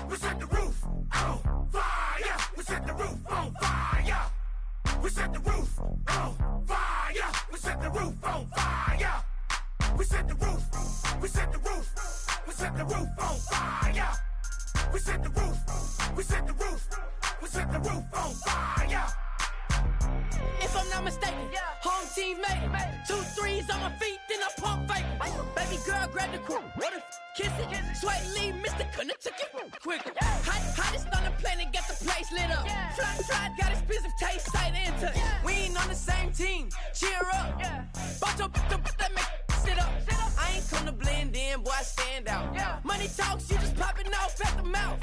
We set the roof on fire. We set the roof on fire. We set the roof on fire. We set the roof on fire. We set the roof. We set the roof. We set the roof on fire. We set the roof. We set the roof. We set the roof on fire. If I'm not mistaken, home team made it. 2 threes on my feet, then I pump fake. Baby girl, grab the crew. Kiss it. Sweat leave, Mr. Couldn't took it quicker. Hottest on the planet, got the place lit up. Fly, got expensive taste, sight into it. We ain't on the same team. Cheer up. Bunch of that make sit up. I ain't come to blend in, boy, I stand out. Money talks, you just popping off at the mouth.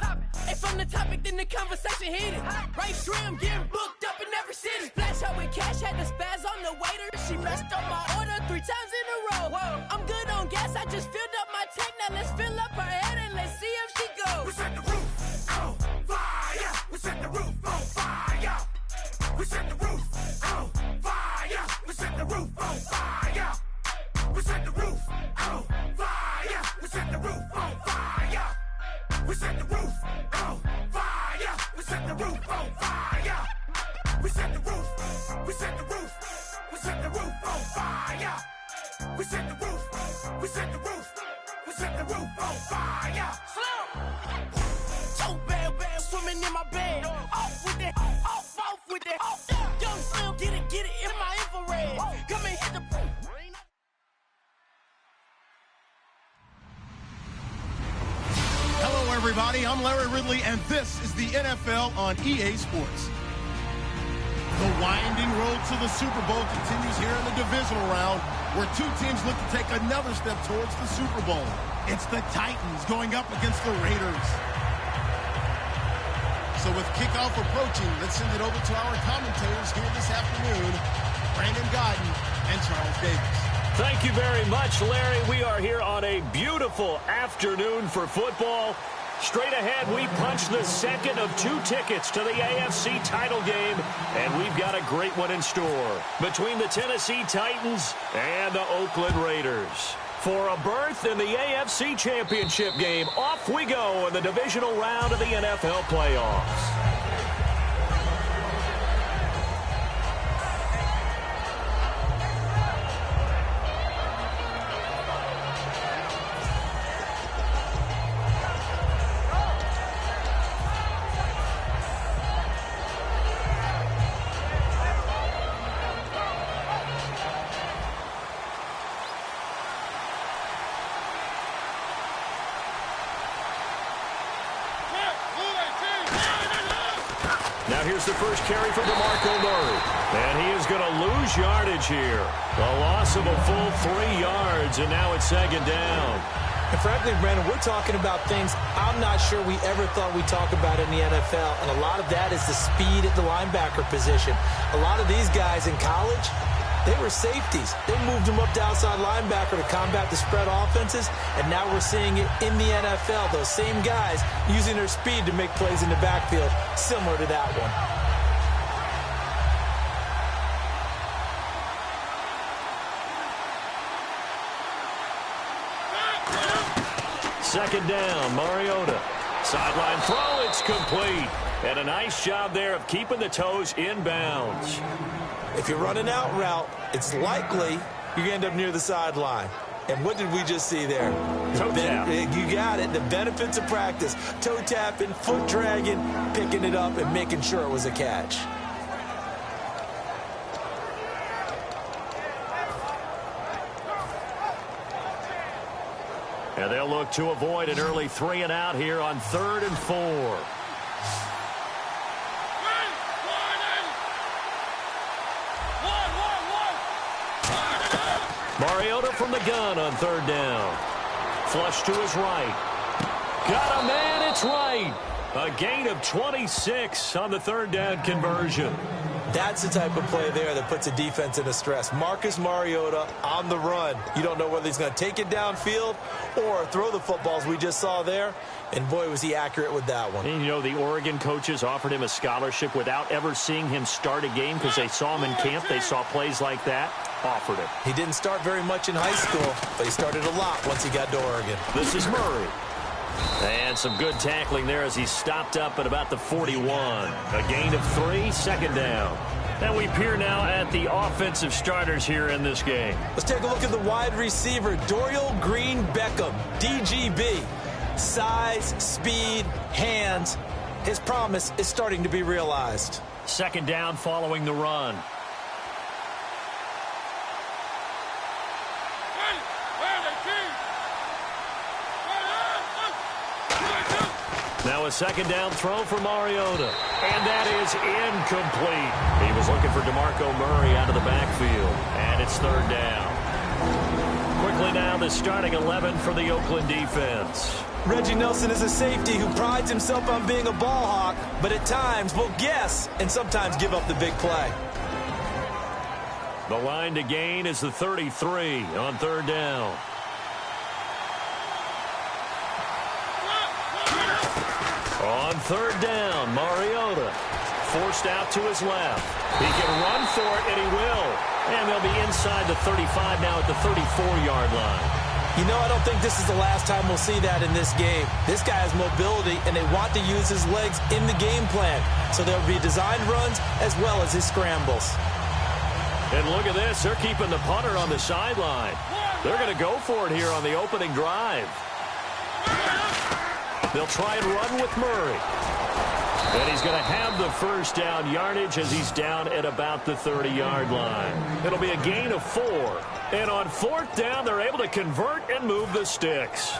If I'm the topic, then the conversation heated. Right shrimp, getting booked up in every city. Splash out with cash, had the spaz on the waiter. She messed up my order 3 times in a row. I'm good on gas, I just filled up my tank. Now let's fill up her head and let's see if she goes. We set the roof on fire. We set the roof on fire. We set the roof on fire. We set the roof on fire. We set the roof on fire. We set the roof on fire. We set the roof on fire. We set the roof on fire. We set the roof. We set the roof. We set the roof on fire. We set the roof. We set the roof. We set the roof on fire. So bad, swimming in my bed. Off with it, off with it. Young Slim, get it in my infrared. Come and hit the Hello, everybody. I'm Larry Ridley, and this is the NFL on EA Sports. The winding road to the Super Bowl continues here in the divisional round, where 2 teams look to take another step towards the Super Bowl. It's the Titans going up against the Raiders. So with kickoff approaching, let's send it over to our commentators here this afternoon, Brandon Godden and Charles Davis. Thank you very much, Larry. We are here on a beautiful afternoon for football. Straight ahead, we punch the second of 2 tickets to the AFC title game, and we've got a great one in store between the Tennessee Titans and the Oakland Raiders. For a berth in the AFC Championship game, off we go in the divisional round of the NFL playoffs. Here's the first carry for DeMarco Murray. And he is going to lose yardage here. A loss of a full 3 yards, and now it's 2nd down. And frankly, Brandon, we're talking about things I'm not sure we ever thought we'd talk about in the NFL. And a lot of that is the speed at the linebacker position. A lot of these guys in college, they were safeties. They moved them up to outside linebacker to combat the spread offenses, and now we're seeing it in the NFL. Those same guys using their speed to make plays in the backfield, similar to that one. Second down, Mariota. Sideline throw, it's complete. And a nice job there of keeping the toes in bounds. If you're running out route, it's likely you're going to end up near the sideline. And what did we just see there? Toe tap. You got it. The benefits of practice. Toe tapping, foot dragging, picking it up, and making sure it was a catch. And they'll look to avoid an early 3 and out here on 3rd and 4. Mariota from the gun on 3rd down. Flush to his right. Got a man, it's right. A gain of 26 on the 3rd down conversion. That's the type of play there that puts a defense into stress. Marcus Mariota on the run. You don't know whether he's going to take it downfield or throw the footballs we just saw there. And, boy, was he accurate with that one. And, you know, the Oregon coaches offered him a scholarship without ever seeing him start a game because they saw him in camp. They saw plays like that. Offered him. He didn't start very much in high school, but he started a lot once he got to Oregon. This is Murray. And some good tackling there as he stopped up at about the 41. A gain of 3, second down. And we peer now at the offensive starters here in this game. Let's take a look at the wide receiver, Dorial Green-Beckham, DGB. Size, speed, hands. His promise is starting to be realized. Second down following the run. Now a second down throw for Mariota. And that is incomplete. He was looking for DeMarco Murray out of the backfield. And it's third down. Quickly now, the starting 11 for the Oakland defense. Reggie Nelson is a safety who prides himself on being a ball hawk, but at times will guess and sometimes give up the big play. The line to gain is the 33 on third down. On third down, Mariota forced out to his left. He can run for it, and he will. And they'll be inside the 35 now at the 34-yard line. You know, I don't think this is the last time we'll see that in this game. This guy has mobility, and they want to use his legs in the game plan. So there'll be designed runs as well as his scrambles. And look at this. They're keeping the punter on the sideline. They're going to go for it here on the opening drive. They'll try and run with Murray. And he's going to have the first down yardage as he's down at about the 30-yard line. It'll be a gain of 4. And on fourth down, they're able to convert and move the sticks.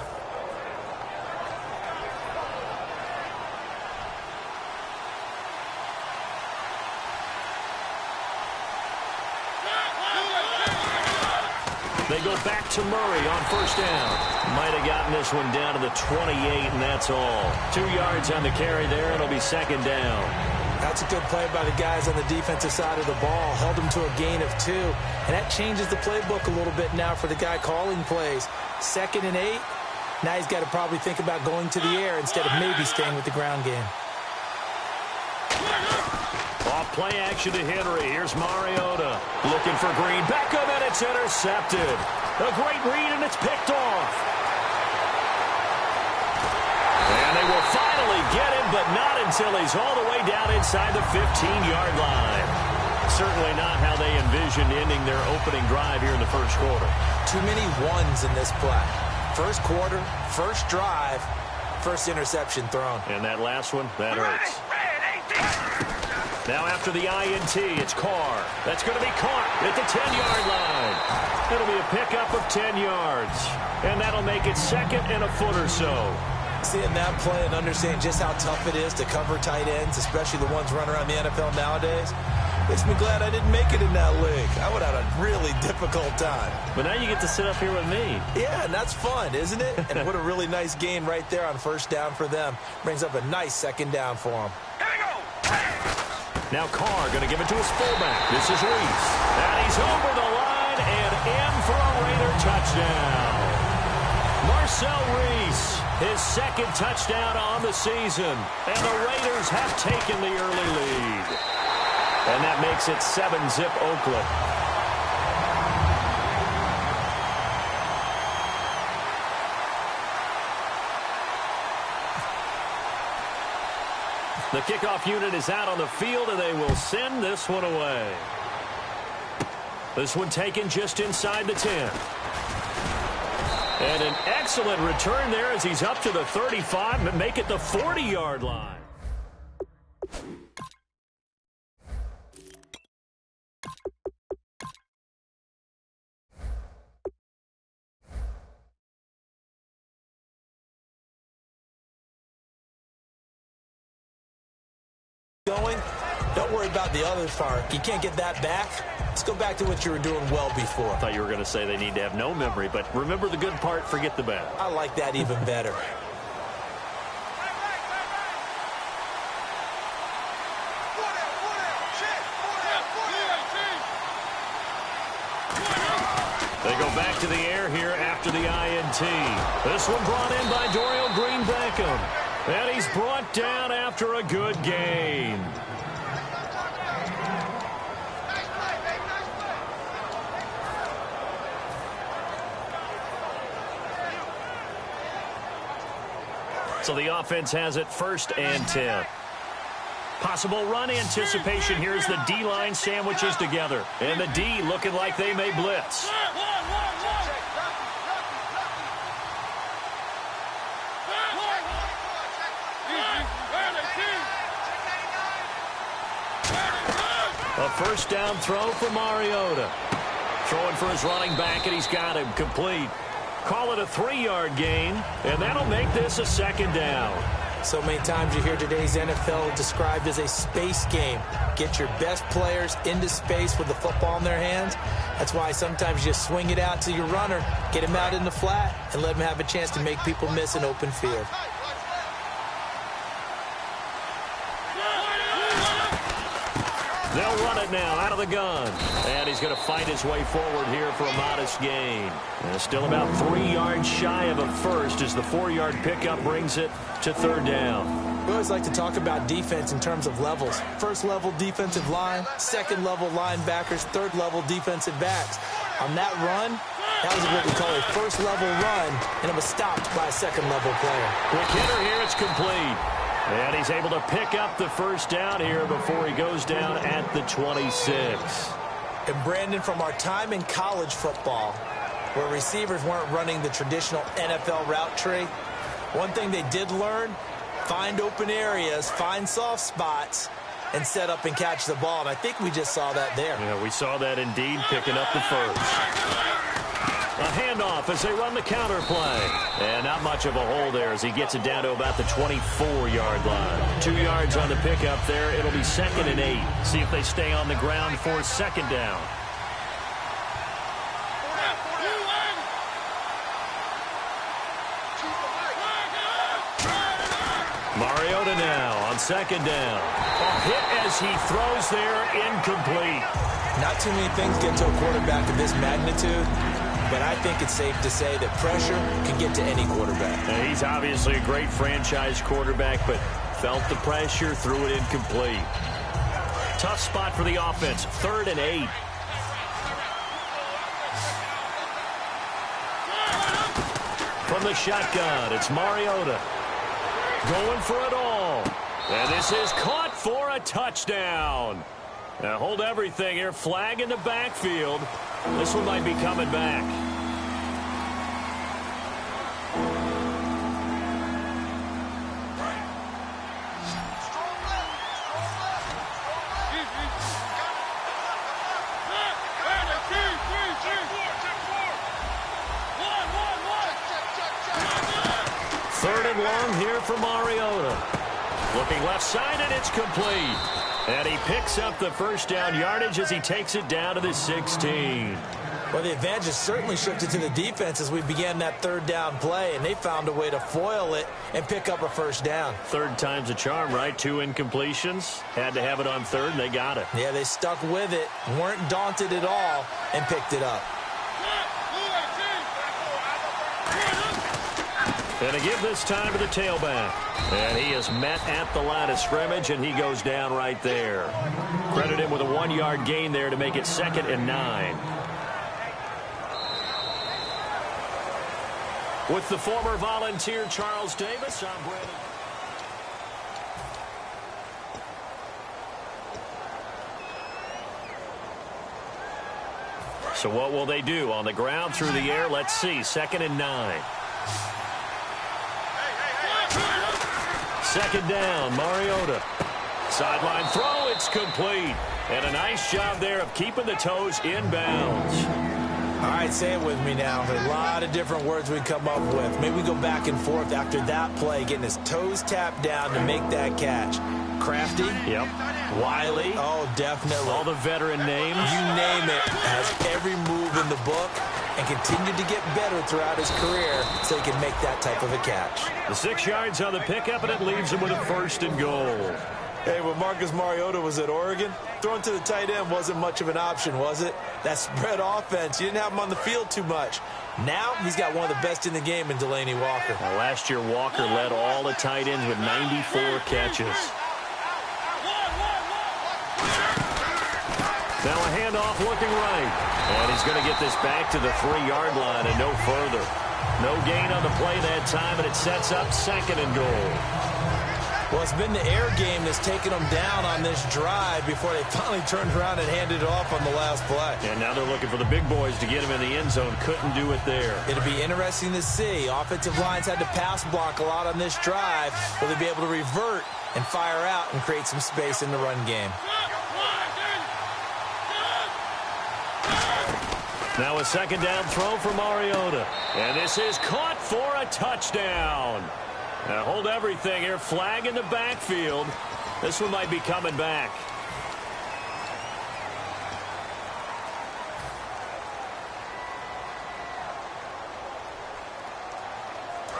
They go back to Murray on first down. Might have gotten this one down to the 28, and that's all. 2 yards on the carry there. It'll be second down. That's a good play by the guys on the defensive side of the ball. Held him to a gain of 2. And that changes the playbook a little bit now for the guy calling plays. 2nd and 8. Now he's got to probably think about going to the air instead of maybe staying with the ground game. Off play action to Henry. Here's Mariota. Looking for Green. Beckham, and it's intercepted. A great read, and it's picked off. And they will finally get him, but not until he's all the way down inside the 15-yard line. Certainly not how they envisioned ending their opening drive here in the first quarter. Too many ones in this play. First quarter, first drive, first interception thrown. And that last one, that hurts. Now after the INT, it's Carr. That's going to be caught at the 10-yard line. It'll be a pickup of 10 yards. And that'll make it second and a foot or so. Seeing that play and understanding just how tough it is to cover tight ends, especially the ones running around the NFL nowadays, makes me glad I didn't make it in that league. I would have had a really difficult time. But now you get to sit up here with me. Yeah, and that's fun, isn't it? And what a really nice gain right there on first down for them. Brings up a nice second down for them. Now Carr going to give it to his fullback. This is Reese. And he's over the line and in for a Raider touchdown. Marcel Reese, his second touchdown on the season. And the Raiders have taken the early lead. And that makes it 7-zip Oakland. The kickoff unit is out on the field, and they will send this one away. This one taken just inside the 10. And an excellent return there as he's up to the 35 and make it the 40-yard line. Going, don't worry about the other part. You can't get that back. Let's go back to what you were doing well before. I thought you were going to say they need to have no memory, but remember the good part, forget the bad. I like that even better. They go back to the air here after the INT. This one brought in by Dorial Green-Beckham. And he's brought down after a good gain. So the offense has it 1st and 10. Possible run anticipation. Here's the D-line sandwiches together. And the D looking like they may blitz. A 1st down throw for Mariota. Throwing for his running back, and he's got him complete. Call it a 3-yard gain, and that'll make this a 2nd down. So many times you hear today's NFL described as a space game. Get your best players into space with the football in their hands. That's why sometimes you just swing it out to your runner, get him out in the flat, and let him have a chance to make people miss an open field. They'll run it now out of the gun. And he's going to fight his way forward here for a modest gain. And still about 3 yards shy of a first as the 4-yard pickup brings it to 3rd down. We always like to talk about defense in terms of levels. 1st level defensive line, 2nd level linebackers, 3rd level defensive backs. On that run, that was what we call a 1st level run, and it was stopped by a 2nd level player. Quick hitter here, it's complete. And he's able to pick up the 1st down here before he goes down at the 26. And Brandon, from our time in college football, where receivers weren't running the traditional NFL route tree, one thing they did learn, find open areas, find soft spots, and set up and catch the ball. And I think we just saw that there. Yeah, we saw that indeed, picking up the 1st. A handoff as they run the counter play. And not much of a hole there as he gets it down to about the 24-yard line. 2 yards on the pickup there. It'll be 2nd and 8. See if they stay on the ground for 2nd down. Mariota now on 2nd down. A hit as he throws there, incomplete. Not too many things get to a quarterback of this magnitude, but I think it's safe to say that pressure can get to any quarterback. Now, he's obviously a great franchise quarterback, but felt the pressure, threw it incomplete. Tough spot for the offense, 3rd and 8. From the shotgun, it's Mariota. Going for it all. And this is caught for a touchdown. Now hold everything here. Flag in the backfield. This one might be coming back. Third and long here for Mariota. Looking left side, and it's complete. And he picks up the 1st down yardage as he takes it down to the 16. Well, the advantage has certainly shifted to the defense as we began that 3rd down play, and they found a way to foil it and pick up a 1st down. 3rd time's a charm, right? 2 incompletions. Had to have it on 3rd, and they got it. Yeah, they stuck with it, weren't daunted at all, and picked it up. And to give this time to the tailback. And he is met at the line of scrimmage, and he goes down right there. Credit him with a 1-yard gain there to make it 2nd and 9. With the former Volunteer Charles Davis, I'm Brandon. So what will they do? On the ground, through the air, let's see. 2nd and 9. 2nd down, Mariota. Sideline throw, it's complete. And a nice job there of keeping the toes inbounds. All right, say it with me now. There's a lot of different words we come up with. Maybe we go back and forth after that play, getting his toes tapped down to make that catch. Crafty. Yep. Wiley. Oh, definitely. All the veteran names. You name it. Has every move in the book and continued to get better throughout his career so he can make that type of a catch. The 6 yards on the pickup, and it leaves him with a 1st and goal. Hey, when Marcus Mariota was at Oregon, throwing to the tight end wasn't much of an option, was it? That spread offense, you didn't have him on the field too much. Now, he's got one of the best in the game in Delaney Walker. Now, last year, Walker led all the tight ends with 94 catches. Now a handoff looking right. And he's going to get this back to the 3-yard line and no further. No gain on the play that time, and it sets up 2nd and goal. Well, it's been the air game that's taken them down on this drive before they finally turned around and handed it off on the last play. And now they're looking for the big boys to get him in the end zone. Couldn't do it there. It'll be interesting to see. Offensive lines had to pass block a lot on this drive. Will they be able to revert and fire out and create some space in the run game? Now a 2nd down throw for Mariota. And this is caught for a touchdown. Now hold everything here. Flag in the backfield. This one might be coming back.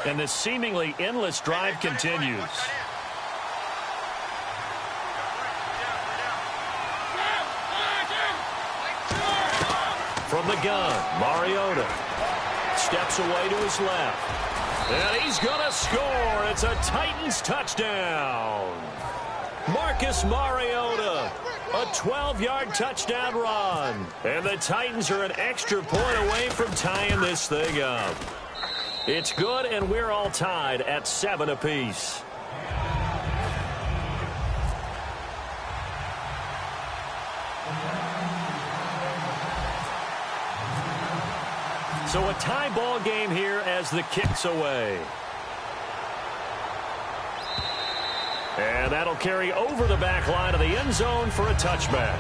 And this seemingly endless drive continues. From the gun, Mariota steps away to his left. And he's going to score. It's a Titans touchdown. Marcus Mariota, a 12-yard touchdown run. And the Titans are an extra point away from tying this thing up. It's good, and we're all tied at 7 apiece. So a tie ball game here as the kick's away. And that'll carry over the back line of the end zone for a touchback.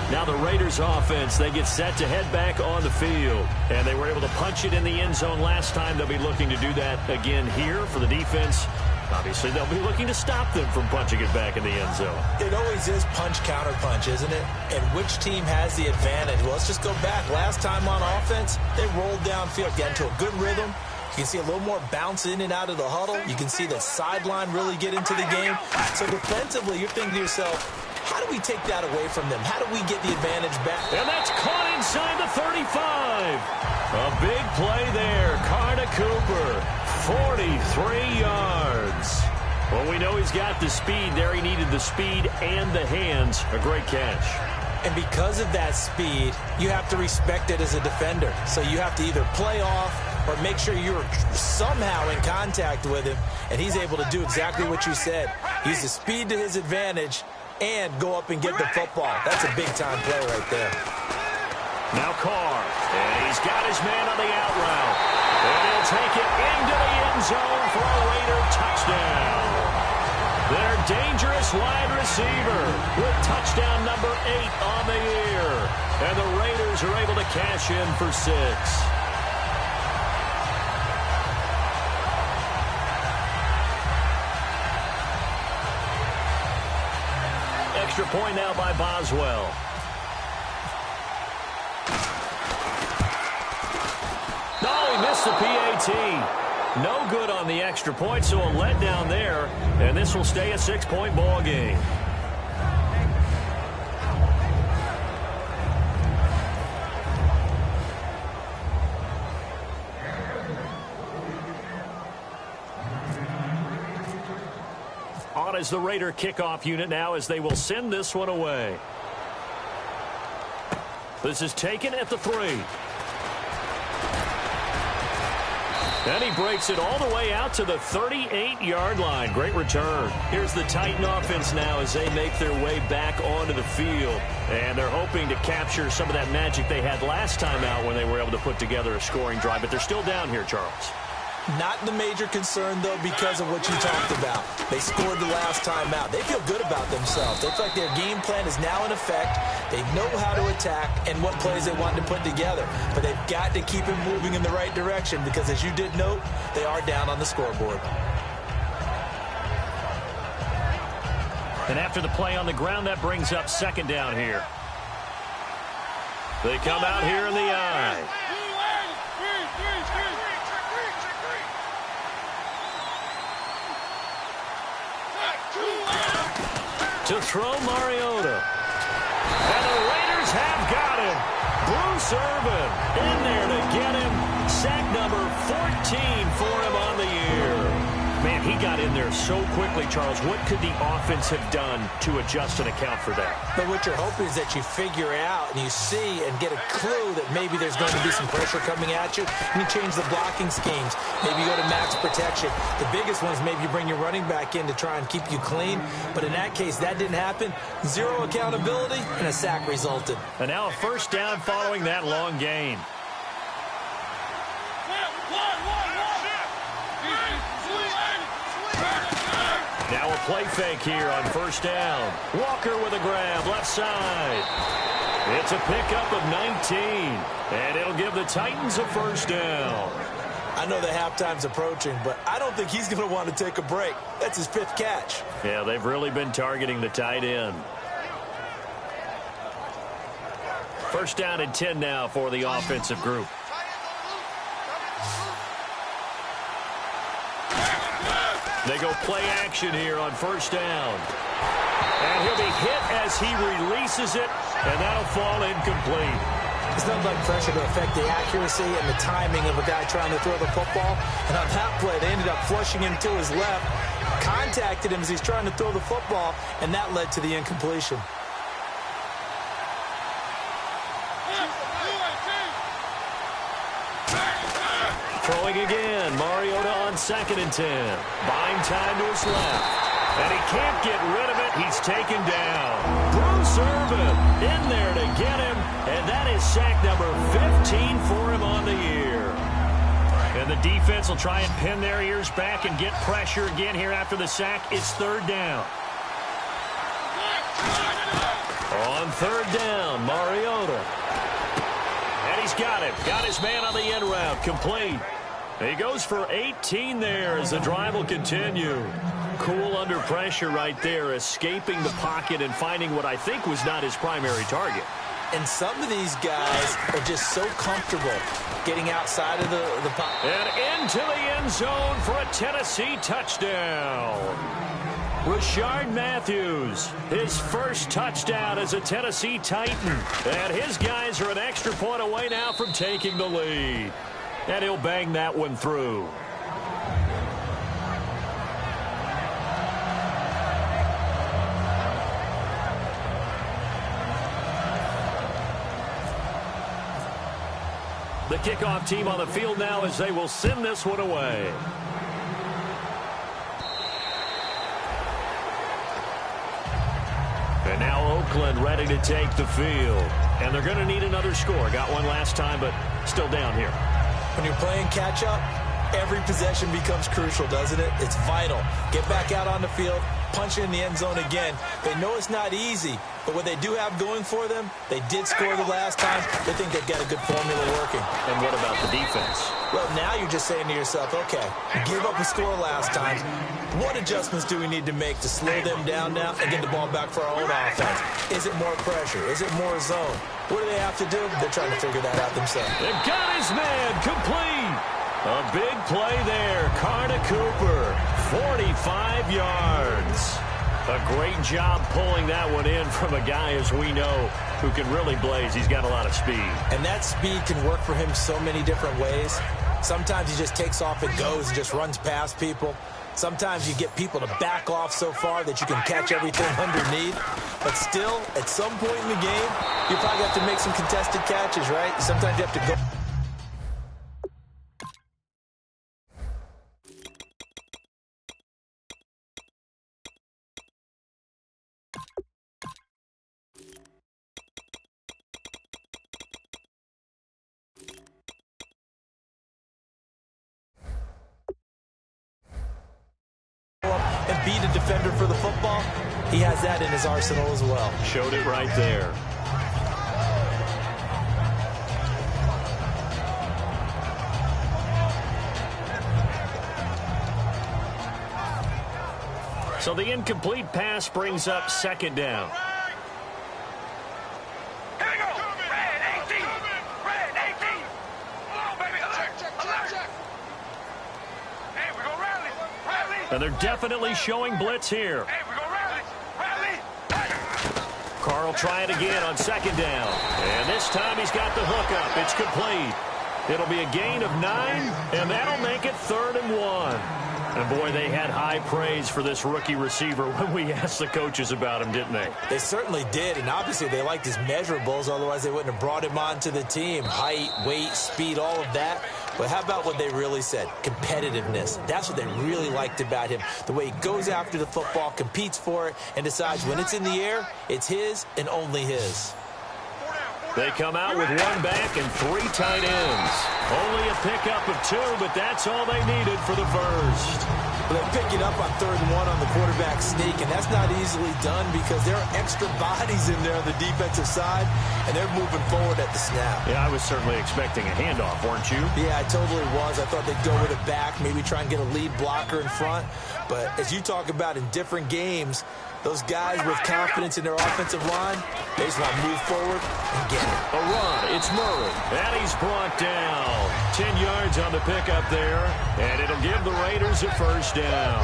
Now the Raiders offense, they get set to head back on the field. And they were able to punch it in the end zone last time. They'll be looking to do that again here for the defense. Obviously, they'll be looking to stop them from punching it back in the end zone. It always is punch-counter-punch, isn't it? And which team has the advantage? Well, let's just go back. Last time on offense, they rolled downfield, got into a good rhythm. You can see a little more bounce in and out of the huddle. You can see the sideline really get into the game. So defensively, you're thinking to yourself, how do we take that away from them? How do we get the advantage back? And that's caught inside the 35. A big play there. Carter Cooper, 43 yards. Well, we know he's got the speed there. He needed the speed and the hands. A great catch. And because of that speed, you have to respect it as a defender. So you have to either play off or make sure you're somehow in contact with him. And he's able to do exactly what you said. Use the speed to his advantage and go up and get the football. That's a big-time play right there. Now Carr, and he's got his man on the out route. And he'll take it into the end zone for a Raider touchdown. Their dangerous wide receiver with touchdown number 8 on the year. And the Raiders are able to cash in for 6. Extra point now by Boswell. Oh, he missed the PAT. No good on the extra point, so a letdown there. And this will stay a 6-point ball game. On is the Raider kickoff unit now as they will send this one away. This is taken at the 3. And he breaks it all the way out to the 38-yard line. Great return. Here's the Titan offense now as they make their way back onto the field. And they're hoping to capture some of that magic they had last time out when they were able to put together a scoring drive. But they're still down here, Charles. Not the major concern, though, because of what you talked about. They scored the last time out. They feel good about themselves. They feel like their game plan is now in effect. They know how to attack and what plays they want to put together. But they've got to keep it moving in the right direction because, as you did note, they are down on the scoreboard. And after the play on the ground, that brings up 2nd down here. They come out here in the I. To throw Mariota. And the Raiders have got him. Bruce Irvin in there to get him. Sack number 14 for him on the year. Man, he got in there so quickly, Charles. What could the offense have done to adjust and account for that? But what you're hoping is that you figure out and you see and get a clue that maybe there's going to be some pressure coming at you, and you change the blocking schemes. Maybe you go to max protection. The biggest one is maybe you bring your running back in to try and keep you clean. But in that case, that didn't happen. Zero accountability, and a sack resulted. And now a first down following that long gain. Now a play fake here on first down. Walker with a grab, left side. It's a pickup of 19, and it'll give the Titans a first down. I know the halftime's approaching, but I don't think he's going to want to take a break. That's his 5th catch. Yeah, they've really been targeting the tight end. First down and 10 now for the offensive group. They go play action here on first down. And he'll be hit as he releases it, and that'll fall incomplete. It's nothing like pressure to affect the accuracy and the timing of a guy trying to throw the football. And on that play, they ended up flushing him to his left, contacted him as he's trying to throw the football, and that led to the incompletion. Throwing again, Mariota on 2nd and 10. Buying time to his left. And he can't get rid of it. He's taken down. Bruce Irvin in there to get him. And that is sack number 15 for him on the year. And the defense will try and pin their ears back and get pressure again here after the sack. It's 3rd down. On 3rd down, Mariota. And he's got him. Got his man on the end route. Complete. He goes for 18 there as the drive will continue. Cool under pressure right there, escaping the pocket and finding what I think was not his primary target. And some of these guys are just so comfortable getting outside of the pocket. And into the end zone for a Tennessee touchdown. Rashard Matthews, his first touchdown as a Tennessee Titan. And his guys are an extra point away now from taking the lead. And he'll bang that one through. The kickoff team on the field now as they will send this one away. And now Oakland ready to take the field. And they're going to need another score. Got one last time, but still down here. When you're playing catch-up, every possession becomes crucial, doesn't it? It's vital. Get back out on the field, punch in the end zone again. They know it's not easy, but what they do have going for them, they did score the last time. They think they've got a good formula working. And what about the defense? Well, now you're just saying to yourself, okay, we gave up a score last time. What adjustments do we need to make to slow them down now and get the ball back for our own offense? Is it more pressure? Is it more zone? What do they have to do? They're trying to figure that out themselves. They've got his man complete. A big play there. Carter Cooper, 45 yards. A great job pulling that one in from a guy, as we know, who can really blaze. He's got a lot of speed. And that speed can work for him so many different ways. Sometimes he just takes off and goes and just runs past people. Sometimes you get people to back off so far that you can catch everything underneath. But still, at some point in the game, you probably have to make some contested catches, right? Sometimes you have to go. And beat a defender for the football. He has that in his arsenal as well. Showed it right there. So the incomplete pass brings up 2nd down. And they're definitely showing blitz here. Carl try it again on 2nd down. And this time he's got the hook up. It's complete. It'll be a gain of 9, and that'll make it 3rd and 1. And, boy, they had high praise for this rookie receiver when we asked the coaches about him, didn't they? They certainly did, and obviously they liked his measurables. Otherwise, they wouldn't have brought him onto the team. Height, weight, speed, all of that. But how about what they really said? Competitiveness. That's what they really liked about him. The way he goes after the football, competes for it, and decides when it's in the air, it's his and only his. They come out with one back and 3 tight ends. Only a pickup of 2, but that's all they needed for the first. Well, they pick it up on 3rd and 1 on the quarterback sneak, and that's not easily done because there are extra bodies in there on the defensive side, and they're moving forward at the snap. Yeah, I was certainly expecting a handoff, weren't you? Yeah, I totally was. I thought they'd go with it back, maybe try and get a lead blocker in front. But as you talk about in different games, those guys with confidence in their offensive line, they just want to move forward and get it. A run. It's Murray. And he's brought down. 10 yards on the pickup there. And it'll give the Raiders a first down.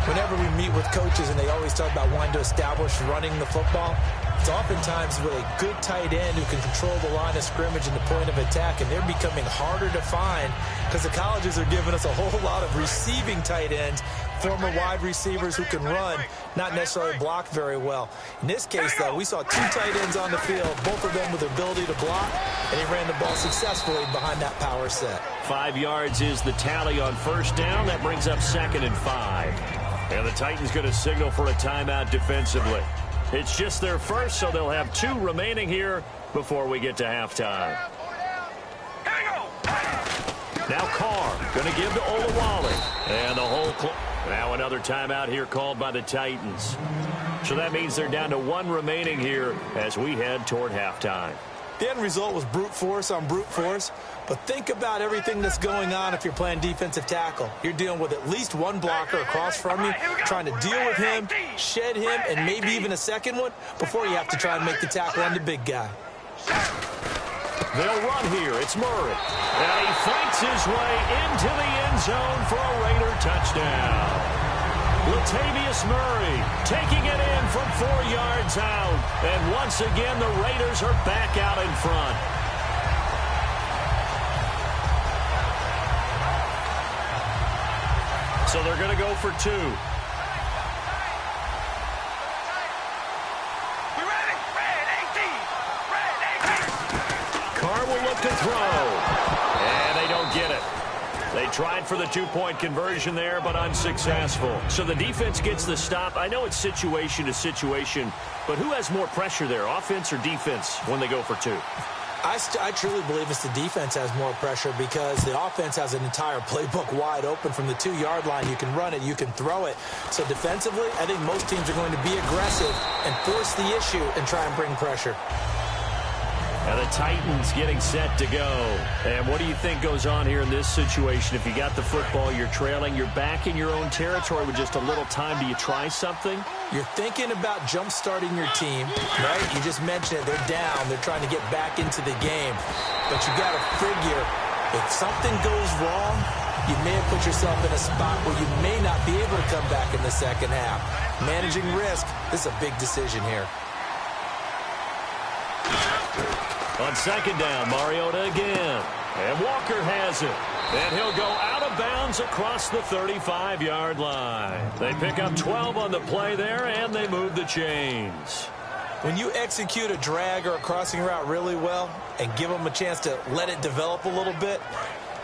Whenever we meet with coaches and they always talk about wanting to establish running the football, it's oftentimes with a good tight end who can control the line of scrimmage and the point of attack, and they're becoming harder to find because the colleges are giving us a whole lot of receiving tight ends, former wide receivers who can run, not necessarily block very well. In this case, though, we saw 2 tight ends on the field, both of them with the ability to block, and he ran the ball successfully behind that power set. 5 yards is the tally on first down. That brings up 2nd and 5. And the Titans going to signal for a timeout defensively. It's just their first, so they'll have 2 remaining here before we get to halftime. Now Carr going to give to Olawale. And the whole now another timeout here called by the Titans. So that means they're down to 1 remaining here as we head toward halftime. The end result was brute force on brute force, but think about everything that's going on if you're playing defensive tackle. You're dealing with at least 1 blocker across from you, trying to deal with him, shed him, and maybe even a second one before you have to try and make the tackle on the big guy. They'll run here. It's Murray. And he fights his way into the end zone for a Raider touchdown. Latavius Murray taking it in from 4 yards out. And once again, the Raiders are back out in front. So they're going to go for 2. Carr will look to throw. And they don't get it. They tried for the 2-point conversion there, but unsuccessful. So the defense gets the stop. I know it's situation to situation, but who has more pressure there, offense or defense, when they go for 2? I truly believe it's the defense has more pressure because the offense has an entire playbook wide open from the 2-yard line. You can run it, you can throw it. So defensively, I think most teams are going to be aggressive and force the issue and try and bring pressure. And the Titans getting set to go. And what do you think goes on here in this situation? If you got the football, you're trailing, you're back in your own territory with just a little time. Do you try something? You're thinking about jump-starting your team, right? You just mentioned it. They're down. They're trying to get back into the game. But you got to figure if something goes wrong, you may have put yourself in a spot where you may not be able to come back in the second half. Managing risk, this is a big decision here. On 2nd down, Mariota again. And Walker has it. And he'll go out of bounds across the 35-yard line. They pick up 12 on the play there, and they move the chains. When you execute a drag or a crossing route really well and give them a chance to let it develop a little bit,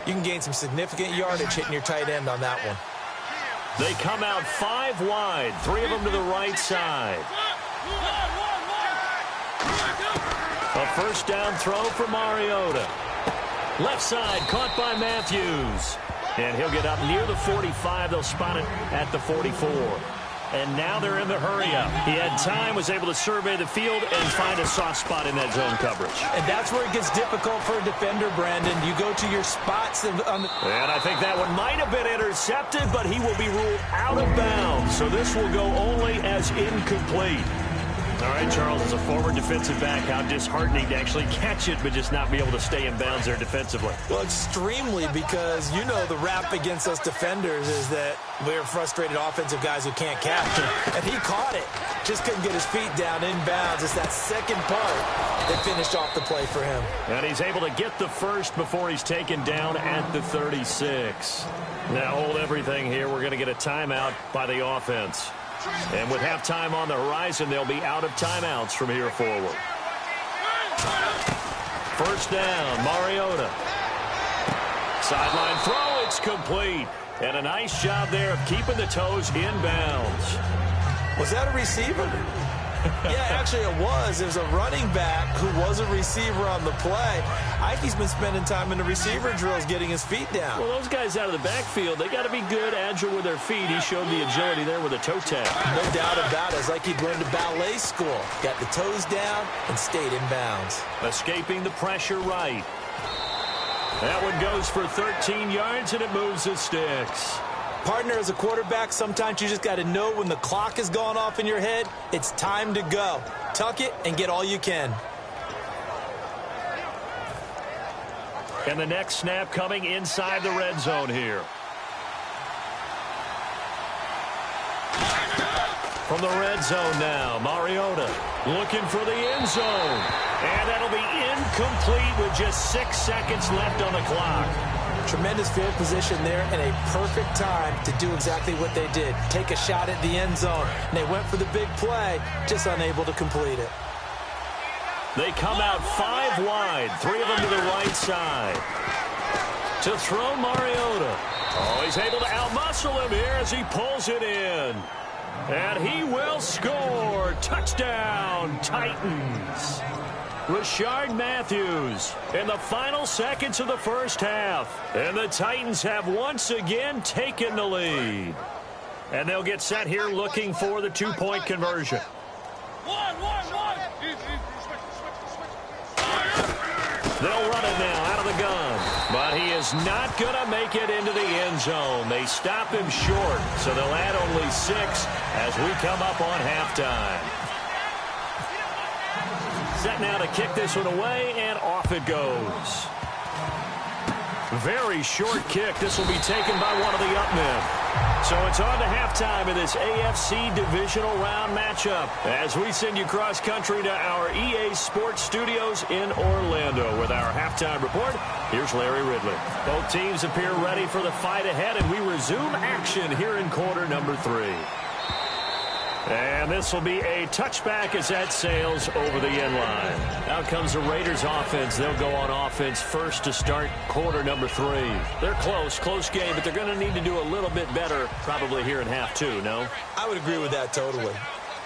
you can gain some significant yardage hitting your tight end on that one. They come out 5 wide, 3 of them to the right side. A first down throw for Mariota. Left side caught by Matthews. And he'll get up near the 45. They'll spot it at the 44. And now they're in the hurry-up. He had time, was able to survey the field and find a soft spot in that zone coverage. And that's where it gets difficult for a defender, Brandon. You go to your spots. And I think that one might have been intercepted, but he will be ruled out of bounds. So this will go only as incomplete. All right, Charles, as a former defensive back, how disheartening to actually catch it but just not be able to stay in bounds there defensively. Well, extremely, because you know the rap against us defenders is that we're frustrated offensive guys who can't catch it. And he caught it. Just couldn't get his feet down in bounds. It's that second part that finished off the play for him. And he's able to get the first before he's taken down at the 36. Now hold everything here. We're going to get a timeout by the offense. And with halftime on the horizon, they'll be out of timeouts from here forward. First down, Mariota. Sideline throw, it's complete. And a nice job there of keeping the toes in bounds. Was that a receiver? Yeah, actually it was. There's a running back who was a receiver on the play. Ike's been spending time in the receiver drills getting his feet down. Well, those guys out of the backfield, they got to be good, agile with their feet. He showed the agility there with a toe tap. No doubt about it. It's like he'd learned to ballet school. Got the toes down and stayed in bounds. Escaping the pressure right. That one goes for 13 yards, and it moves the sticks. Partner, as a quarterback, sometimes you just got to know when the clock has gone off in your head, it's time to go. Tuck it and get all you can. And the next snap coming inside the red zone here. From the red zone now, Mariota looking for the end zone. And that'll be incomplete with just 6 seconds left on the clock. Tremendous field position there and a perfect time to do exactly what they did. Take a shot at the end zone. And they went for the big play, just unable to complete it. They come out 5 wide, 3 of them to the right side. To throw Mariota. Oh, he's able to outmuscle him here as he pulls it in. And he will score. Touchdown, Titans. Rashard Matthews in the final seconds of the first half. And the Titans have once again taken the lead. And they'll get set here looking for the 2-point conversion. They'll run it now out of the gun. But he is not going to make it into the end zone. They stop him short, so they'll add only 6 as we come up on halftime. Set now to kick this one away, and off it goes. Very short kick. This will be taken by one of the up men. So it's on to halftime in this AFC Divisional Round matchup as we send you cross-country to our EA Sports Studios in Orlando with our halftime report. Here's Larry Ridley. Both teams appear ready for the fight ahead, and we resume action here in quarter number 3. And this will be a touchback as that sails over the end line. Out comes the Raiders offense. They'll go on offense first to start quarter number 3. They're close game, but they're going to need to do a little bit better probably here in half 2, no? I would agree with that totally.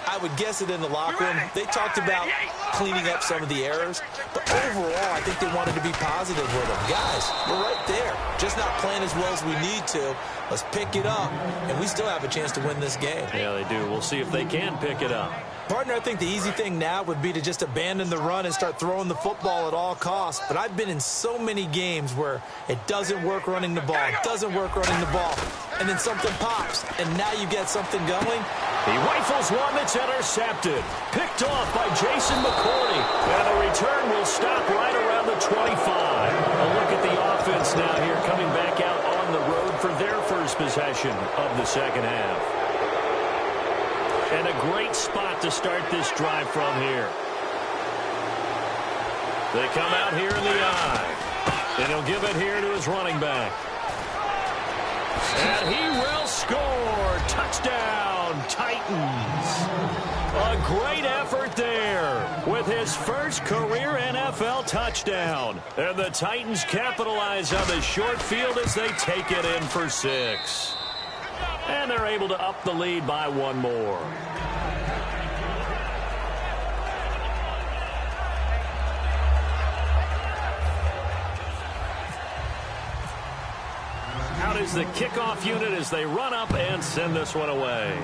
I would guess it in the locker room. They talked about cleaning up some of the errors, but overall, I think they wanted to be positive with them. Guys, we're right there. Just not playing as well as we need to. Let's pick it up, and we still have a chance to win this game. Yeah, they do. We'll see if they can pick it up. Partner, I think the easy thing now would be to just abandon the run and start throwing the football at all costs. But I've been in so many games where it doesn't work running the ball. It doesn't work running the ball. And then something pops, and now you get something going. He rifles one that's intercepted. Picked off by Jason McCourty. And the return will stop right around the 25. A look at the offense now here coming back out on the road for their first possession of the second half. And a great spot to start this drive from here. They come out here in the eye. And he'll give it here to his running back. And he will score. Touchdown, Titans. A great effort there with his first career NFL touchdown. And the Titans capitalize on the short field as they take it in for 6. And they're able to up the lead by 1 more. Out is the kickoff unit as they run up and send this one away.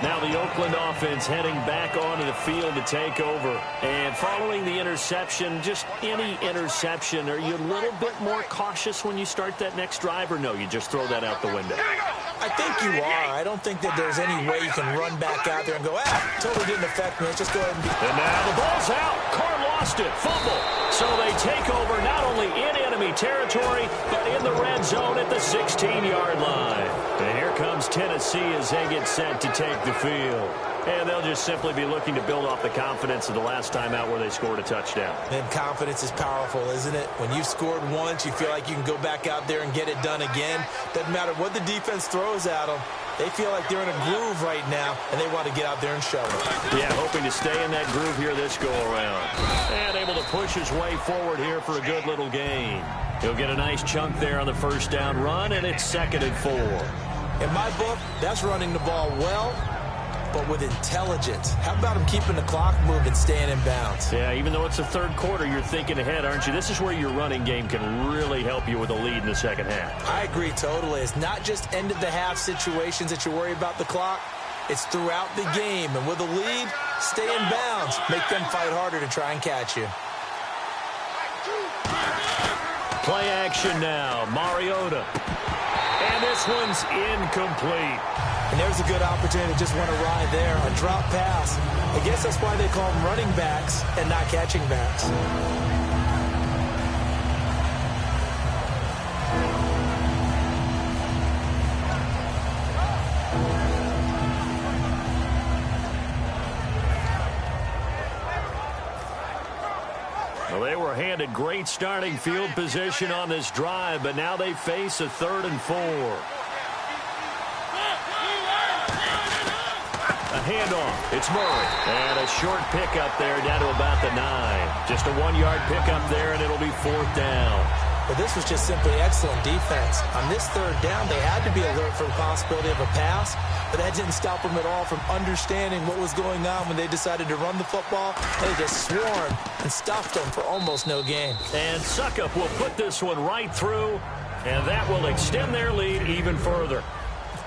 Now the Oakland offense heading back onto the field to take over. And following the interception, just any interception, are you a little bit more cautious when you start that next drive, or no, you just throw that out the window? I think you are. I don't think that there's any way you can run back out there and go, totally didn't affect me. Let's just go ahead and be... And now the ball's out. Carr lost it. Fumble. So they take over not only in enemy territory, but in the red zone at the 16-yard line. And here comes Tennessee as they get set to take the field. And they'll just simply be looking to build off the confidence of the last time out where they scored a touchdown. And confidence is powerful, isn't it? When you've scored once, you feel like you can go back out there and get it done again. Doesn't matter what the defense throws at them. They feel like they're in a groove right now, and they want to get out there and show it. Yeah, hoping to stay in that groove here this go-around. And able to push his way forward here for a good little gain. He'll get a nice chunk there on the first down run, and it's 2nd and 4. In my book, that's running the ball well, but with intelligence. How about him keeping the clock moving, staying in bounds? Yeah, even though it's the third quarter, you're thinking ahead, aren't you? This is where your running game can really help you with a lead in the second half. I agree totally. It's not just end-of-the-half situations that you worry about the clock. It's throughout the game. And with a lead, stay in bounds. Make them fight harder to try and catch you. Play action now. Mariota. And this one's incomplete. And there's a good opportunity to just want to ride there. A drop pass. I guess that's why they call them running backs and not catching backs. Well, they were handed great starting field position on this drive, but now they face a 3rd and 4. A handoff. It's Murray. And a short pickup there down to about the 9. Just a 1-yard pickup there, and it'll be 4th down. But this was just simply excellent defense. On this 3rd down, they had to be alert for the possibility of a pass, but that didn't stop them at all from understanding what was going on when they decided to run the football. They just swarmed and stopped them for almost no gain. And Suckup will put this one right through, and that will extend their lead even further.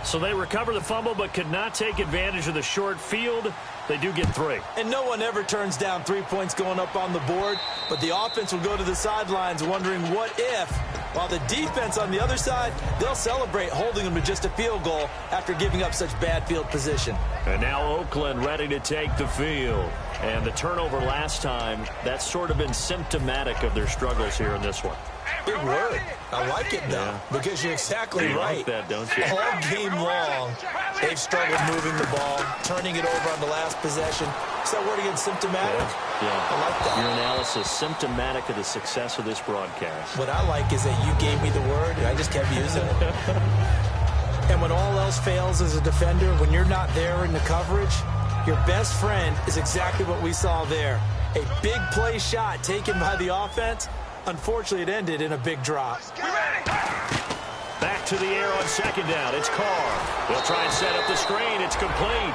So they recover the fumble but could not take advantage of the short field. They do get 3. And no one ever turns down 3 points going up on the board, but the offense will go to the sidelines wondering what if, while the defense on the other side, they'll celebrate holding them to just a field goal after giving up such bad field position. And now Oakland ready to take the field. And the turnover last time, that's sort of been symptomatic of their struggles here in this one. Big word. I like it, though, because you're exactly right. You like that, don't you? All game long, they've struggled moving the ball, turning it over on the last possession. Is that word again, symptomatic? Yeah. I like that. Your analysis, symptomatic of the success of this broadcast. What I like is that you gave me the word, and I just kept using it. And when all else fails as a defender, when you're not there in the coverage, your best friend is exactly what we saw there. A big play shot taken by the offense. Unfortunately, it ended in a big drop. Back to the air on 2nd down. It's Carr. They'll try and set up the screen. It's complete.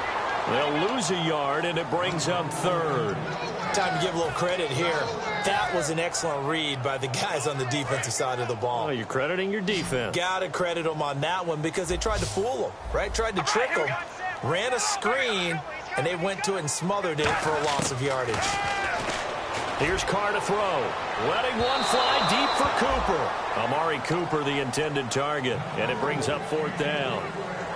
They'll lose a yard, and it brings up 3rd. Time to give a little credit here. That was an excellent read by the guys on the defensive side of the ball. Oh, you're crediting your defense. Got to credit them on that one because they tried to fool them, right? Tried to trick them. Ran a screen, and they went to it and smothered it for a loss of yardage. Here's Carr to throw. Letting one fly deep for Cooper. Amari Cooper, the intended target. And it brings up 4th down.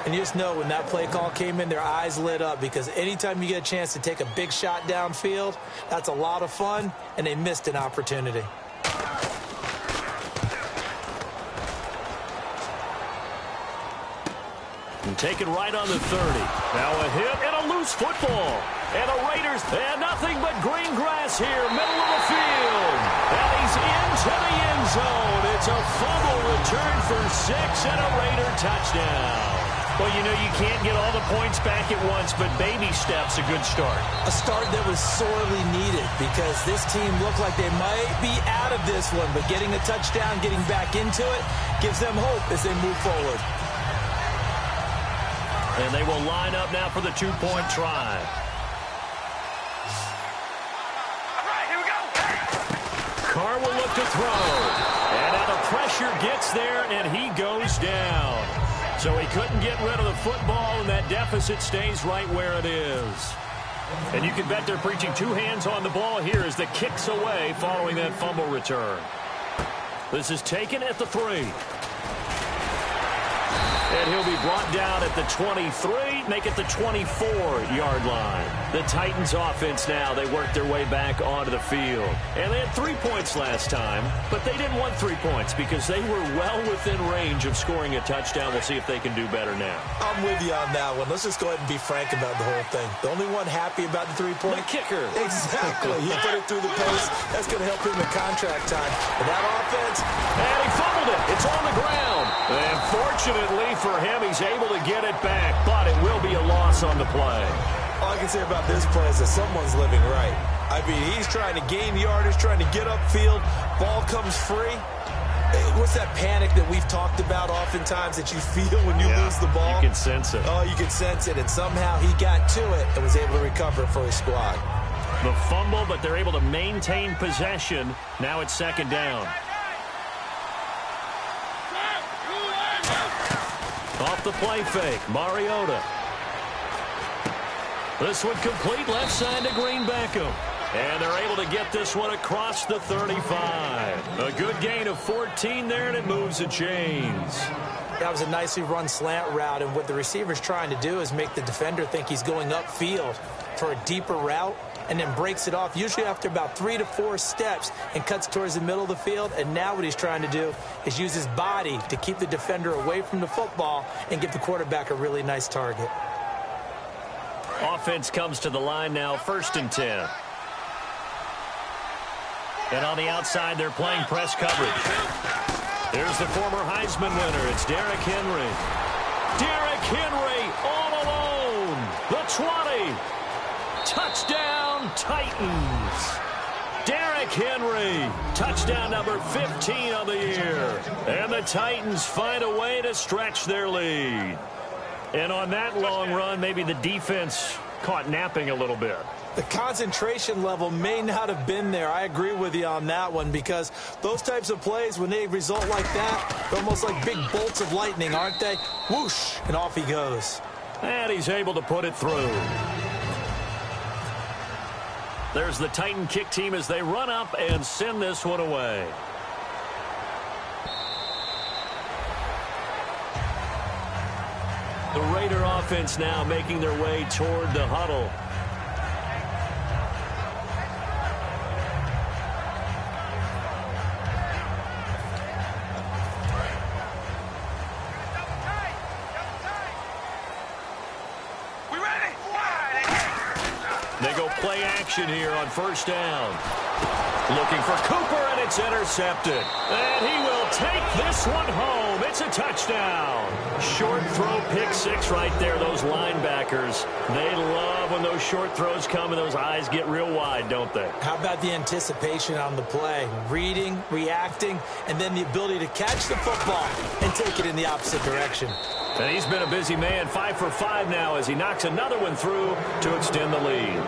And you just know when that play call came in, their eyes lit up because anytime you get a chance to take a big shot downfield, that's a lot of fun, and they missed an opportunity. And taken right on the 30. Now a hit and a loose football. And the Raiders, and nothing but green grass here, middle of the field. And he's into the end zone. It's a fumble return for 6 and a Raider touchdown. Well, you know, you can't get all the points back at once, but baby steps a good start. A start that was sorely needed because this team looked like they might be out of this one, but getting a touchdown, getting back into it, gives them hope as they move forward. And they will line up now for the 2-point try. Carr will look to throw. And now the pressure gets there, and he goes down. So he couldn't get rid of the football, and that deficit stays right where it is. And you can bet they're preaching 2 hands on the ball here as the kick's away following that fumble return. This is taken at the 3. And he'll be brought down at the 23, make it the 24-yard line. The Titans offense now, they work their way back onto the field. And they had 3 points last time, but they didn't want 3 points because they were well within range of scoring a touchdown. We'll see if they can do better now. I'm with you on that one. Let's just go ahead and be frank about the whole thing. The only one happy about the 3-point? The kicker. Exactly. He put it through the post. That's going to help him in contract time. And that offense. And he fumbled it. It's on the ground. And fortunately for him, he's able to get it back, but it will be a loss on the play. All I can say about this play is that someone's living right. I mean, he's trying to gain yardage, trying to get upfield. Ball comes free. What's that panic that we've talked about oftentimes that you feel when you lose the ball? You can sense it. Oh, you can sense it, and somehow he got to it and was able to recover it for his squad. The fumble, but they're able to maintain possession. Now it's second down. Off the play fake, Mariota. This one complete left side to Green Beckham. And they're able to get this one across the 35. A good gain of 14 there, and it moves the chains. That was a nicely run slant route, and what the receiver's trying to do is make the defender think he's going upfield for a deeper route, and then breaks it off, usually after about 3 to 4 steps, and cuts towards the middle of the field. And now what he's trying to do is use his body to keep the defender away from the football and give the quarterback a really nice target. Offense comes to the line now, 1st and 10. And on the outside, they're playing press coverage. There's the former Heisman winner. It's Derrick Henry. Derrick Henry all alone. The 20. Touchdown, Titans. Derrick Henry, touchdown number 15 on the year. And the Titans find a way to stretch their lead. And on that long run, maybe the defense caught napping a little bit. The concentration level may not have been there. I agree with you on that one, because those types of plays, when they result like that, they're almost like big bolts of lightning, aren't they? Whoosh, and off he goes. And he's able to put it through. There's the Titan kick team as they run up and send this one away. The Raider offense now making their way toward the huddle. They go play action here on 1st down. Looking for Cooper, and it's intercepted. And he will take this one home. It's a touchdown. Short throw, pick 6 right there. Those linebackers, they love when those short throws come and those eyes get real wide, don't they? How about the anticipation on the play? Reading, reacting, and then the ability to catch the football and take it in the opposite direction. And he's been a busy man, 5 for 5 now as he knocks another one through to extend the lead.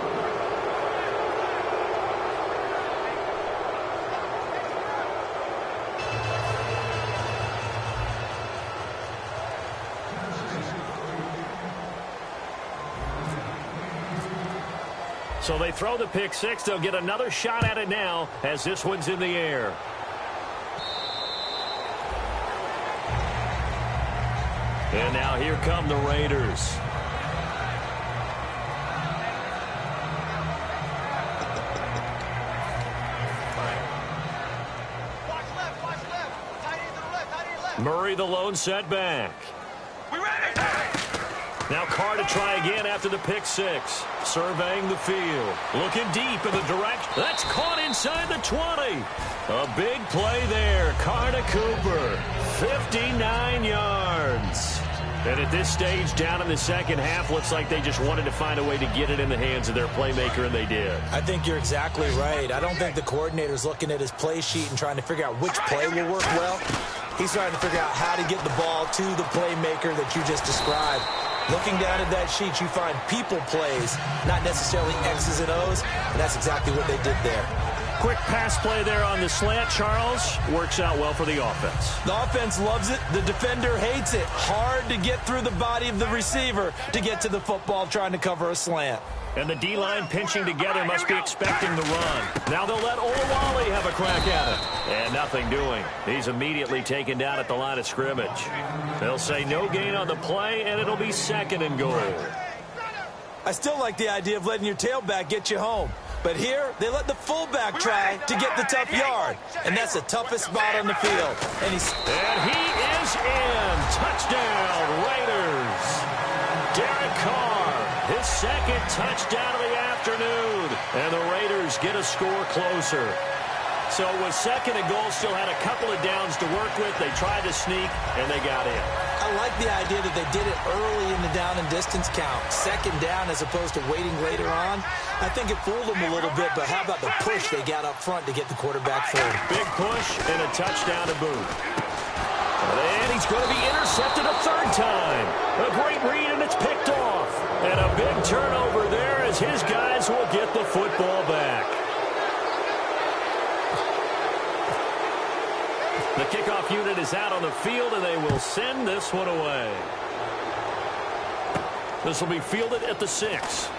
So they throw the pick 6. They'll get another shot at it now as this one's in the air. And now here come the Raiders. Murray the lone setback. We ready? Now Carr to try again after the pick 6. Surveying the field. Looking deep in the direction. That's caught inside the 20. A big play there. Carr to Cooper. 59 yards. And at this stage, down in the second half, looks like they just wanted to find a way to get it in the hands of their playmaker, and they did. I think you're exactly right. I don't think the coordinator's looking at his play sheet and trying to figure out which play will work well. He's trying to figure out how to get the ball to the playmaker that you just described. Looking down at that sheet, you find people plays, not necessarily X's and O's, and that's exactly what they did there. quick pass play there on the slant, Charles. Works out well for the offense. The offense loves it. The defender hates it. Hard to get through the body of the receiver to get to the football trying to cover a slant. And the D-line pinching together must be expecting the run. Now they'll let Olawale have a crack at it. And nothing doing. He's immediately taken down at the line of scrimmage. They'll say no gain on the play, and it'll be 2nd and goal. I still like the idea of letting your tailback get you home. But here, they let the fullback try to get the tough yard. And that's the toughest spot on the field. And he is in. Touchdown, Raiders. Derek Carr, his 2nd touchdown of the afternoon. And the Raiders get a score closer. So it was 2nd and goal, still had a couple of downs to work with. They tried to sneak, and they got in. I like the idea that they did it early in the down and distance count. 2nd down as opposed to waiting later on. I think it fooled them a little bit, but how about the push they got up front to get the quarterback forward? Big push and a touchdown to boot. And he's going to be intercepted a 3rd time. A great read, and it's picked off. And a big turnover there as his guys will get the football back. The kickoff unit is out on the field, and they will send this one away. This will be fielded at the 6.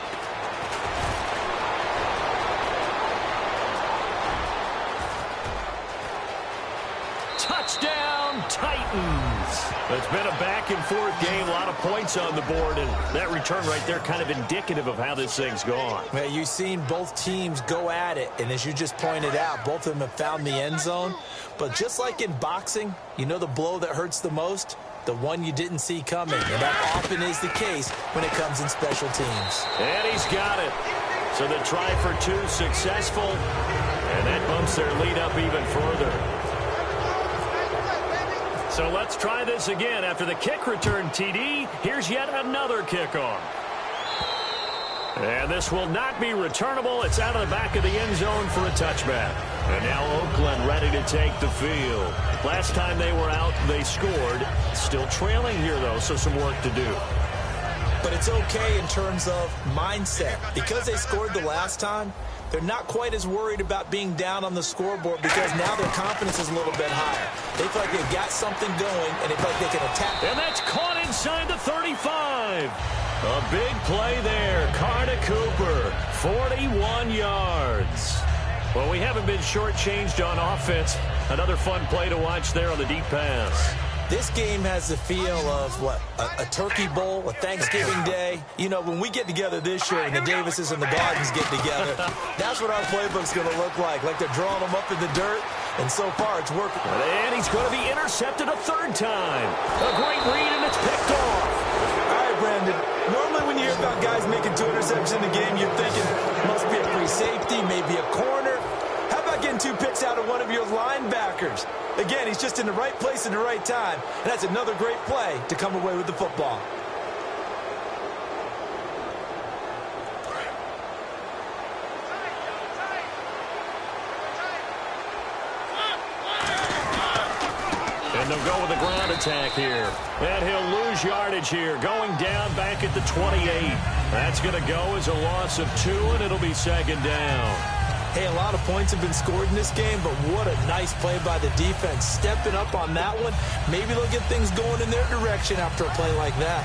Touchdown, Titans. It's been a back-and-forth game, a lot of points on the board, and that return right there kind of indicative of how this thing's gone. Well, you've seen both teams go at it, and as you just pointed out, both of them have found the end zone. But just like in boxing, you know the blow that hurts the most? The one you didn't see coming, and that often is the case when it comes in special teams. And he's got it. So the try for 2 successful, and that bumps their lead up even further. So let's try this again. After the kick return TD, here's yet another kickoff. And this will not be returnable. It's out of the back of the end zone for a touchback. And now Oakland ready to take the field. Last time they were out, they scored. Still trailing here, though, so some work to do. But it's okay in terms of mindset. Because they scored the last time, they're not quite as worried about being down on the scoreboard because now their confidence is a little bit higher. They feel like they've got something going, and they feel like they can attack. And that's caught inside the 35. A big play there. Carr to Cooper, 41 yards. Well, we haven't been shortchanged on offense. Another fun play to watch there on the deep pass. This game has the feel of, what, a turkey bowl, a Thanksgiving day. You know, when we get together this year and the Davises and the Gardens get together, that's what our playbook's going to look like they're drawing them up in the dirt, and so far it's working. And he's going to be intercepted a 3rd time. A great read, and it's picked off. All right, Brandon, normally when you hear about guys making 2 interceptions in the game, you're thinking, must be a free safety, maybe a corner. How about getting 2 picks out of one of your linebackers? Again, he's just in the right place at the right time, and that's another great play to come away with the football. And they'll go with a ground attack here. And he'll lose yardage here, going down back at the 28. That's going to go as a loss of 2, and it'll be 2nd down. Hey, a lot of points have been scored in this game, but what a nice play by the defense. Stepping up on that one, maybe they'll get things going in their direction after a play like that.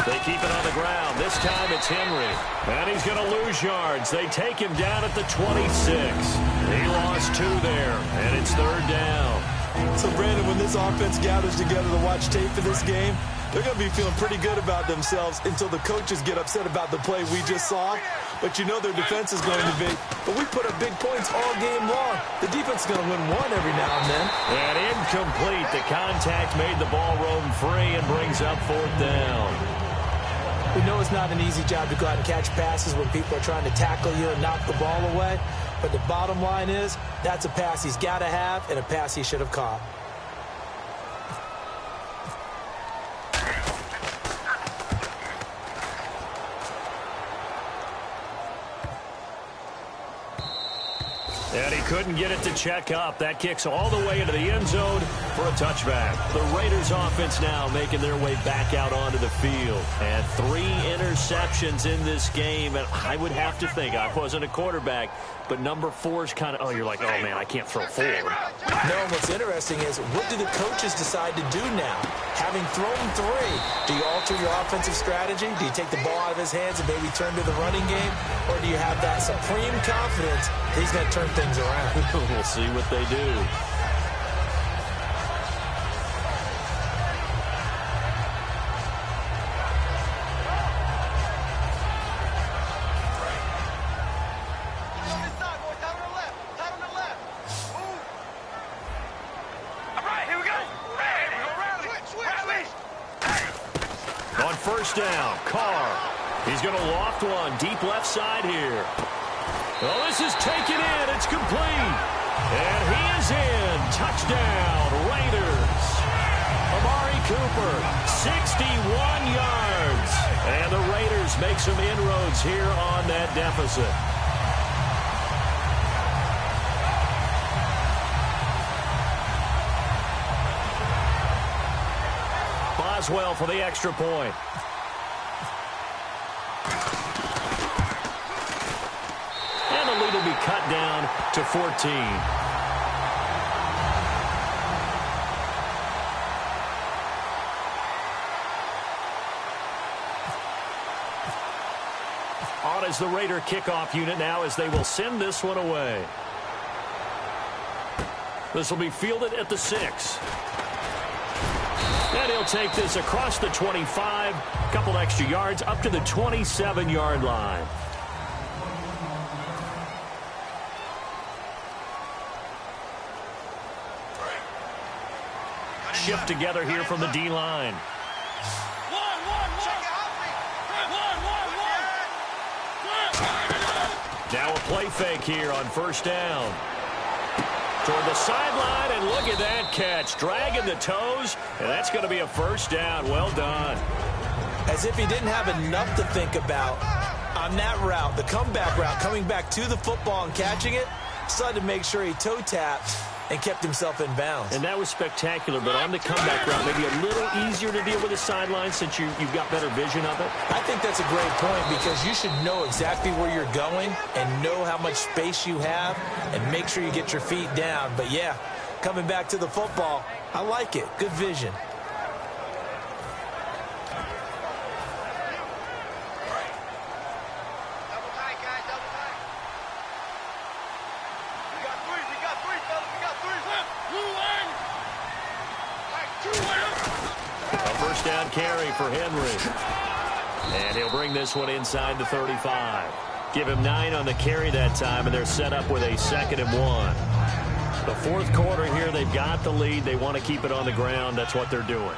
They keep it on the ground. This time it's Henry. And he's going to lose yards. They take him down at the 26. He lost 2 there, and it's 3rd down. So, Brandon, when this offense gathers together to watch tape for this game, they're going to be feeling pretty good about themselves until the coaches get upset about the play we just saw. But you know their defense is going to be. But we put up big points all game long. The defense is going to win one every now and then. And incomplete. The contact made the ball roam free and brings up 4th down. We know it's not an easy job to go out and catch passes when people are trying to tackle you and knock the ball away. But the bottom line is, that's a pass he's got to have and a pass he should have caught. And he couldn't get it to check up. That kicks all the way into the end zone for a touchback. The Raiders offense now making their way back out onto the field. And 3 interceptions in this game. And I would have to think, I wasn't a quarterback, but number 4 is kind of, oh, you're like, oh, man, I can't throw 4. No, what's interesting is, what do the coaches decide to do now? Having thrown 3, do you alter your offensive strategy? Do you take the ball out of his hands and maybe turn to the running game? Or do you have that supreme confidence he's going to turn things around? We'll see what they do. On first down, Carr. He's going to loft one deep left side here. Oh, this is taken in. It's complete. And he is in. Touchdown, Raiders. Amari Cooper, 61 yards. And the Raiders make some inroads here on that deficit. Boswell for the extra point. And the lead will be cut down to 14. On is the Raider kickoff unit now as they will send this one away. This will be fielded at the 6. And he'll take this across the 25, a couple extra yards up to the 27-yard line. Shift together here from the D-line. Now a play fake here on first down. Toward the sideline, and look at that catch. Dragging the toes, and that's going to be a first down. Well done. As if he didn't have enough to think about on that route, the comeback route, coming back to the football and catching it, decided to make sure he toe tapped and kept himself in bounds. And that was spectacular, but on the comeback route, maybe a little easier to deal with the sideline since you've got better vision of it. I think that's a great point because you should know exactly where you're going and know how much space you have and make sure you get your feet down. But, yeah, coming back to the football, I like it. Good vision. First down carry for Henry. And he'll bring this one inside the 35. Give him 9 on the carry that time, and they're set up with a 2nd and 1. The fourth quarter here, they've got the lead. They want to keep it on the ground. That's what they're doing.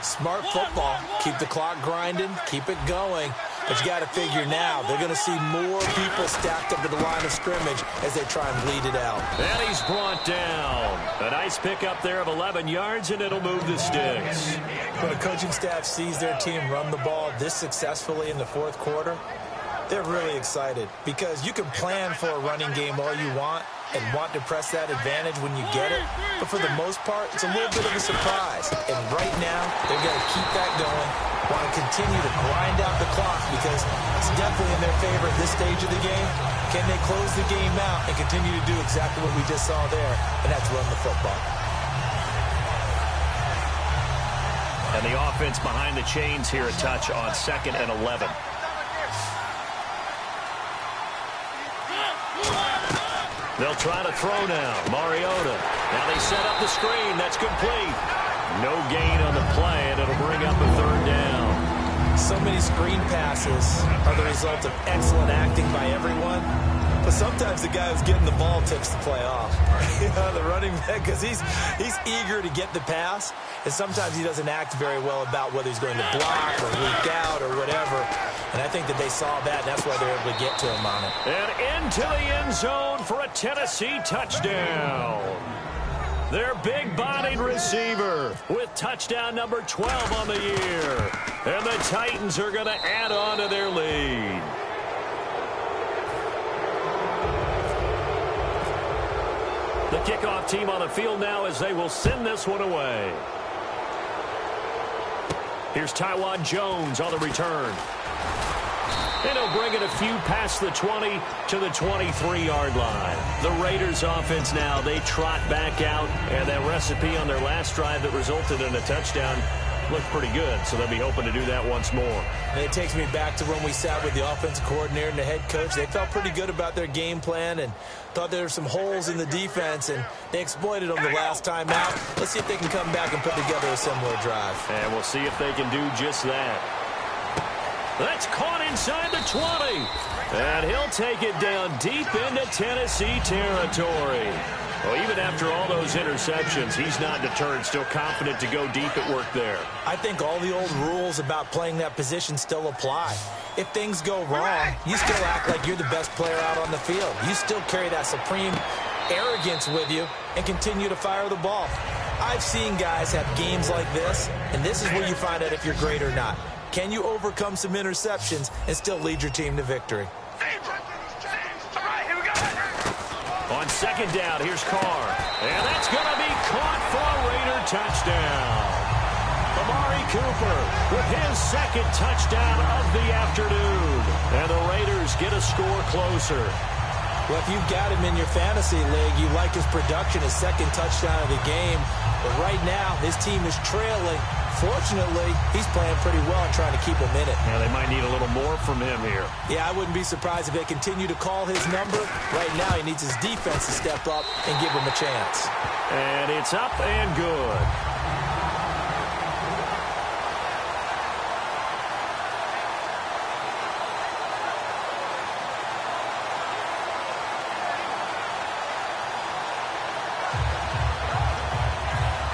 Smart football. Keep the clock grinding. Keep it going. But you got to figure now, they're going to see more people stacked up at the line of scrimmage as they try and bleed it out. And he's brought down. A nice pickup there of 11 yards, and it'll move the sticks. When a coaching staff sees their team run the ball this successfully in the fourth quarter, they're really excited because you can plan for a running game all you want and want to press that advantage when you get it. But for the most part, it's a little bit of a surprise. And right now, they're going to keep that going, want to continue to grind out the clock because it's definitely in their favor at this stage of the game. Can they close the game out and continue to do exactly what we just saw there, and that's run the football. And the offense behind the chains here a touch on 2nd and 11. They'll try to throw now. Mariota. Now they set up the screen. That's complete. No gain on the play, and it'll bring up a 3rd down. So many screen passes are the result of excellent acting by everyone. But sometimes the guy who's getting the ball tips the play off. You know, the running back, because he's eager to get the pass, and sometimes he doesn't act very well about whether he's going to block or leak out or whatever. And I think that they saw that, and that's why they're able to get to him on it. And into the end zone for a Tennessee touchdown. Their big-bodied receiver with touchdown number 12 on the year. And the Titans are going to add on to their lead. kickoff team on the field now as they will send this one away. Here's Taiwan Jones on the return. And he'll bring it a few past the 20 to the 23-yard line. The Raiders offense now, they trot back out, and that recipe on their last drive that resulted in a touchdown looked pretty good, so they'll be hoping to do that once more. And it takes me back to when we sat with the offensive coordinator and the head coach. They felt pretty good about their game plan and thought there were some holes in the defense, and they exploited them the last time out. Let's see if they can come back and put together a similar drive. And we'll see if they can do just that. That's caught inside the 20. And he'll take it down deep into Tennessee territory. Well, even after all those interceptions, he's not deterred, still confident to go deep at work there. I think all the old rules about playing that position still apply. If things go wrong, you still act like you're the best player out on the field. You still carry that supreme arrogance with you and continue to fire the ball. I've seen guys have games like this, and this is where you find out if you're great or not. Can you overcome some interceptions and still lead your team to victory? On second down, here's Carr. And that's going to be caught for a Raider touchdown. Amari Cooper with his second touchdown of the afternoon. And the Raiders get a score closer. Well, if you've got him in your fantasy league, you like his production, his second touchdown of the game. But right now, his team is trailing. Fortunately, he's playing pretty well and trying to keep him in it. Yeah, they might need a little more from him here. Yeah, I wouldn't be surprised if they continue to call his number. Right now, he needs his defense to step up and give him a chance. And it's up and good.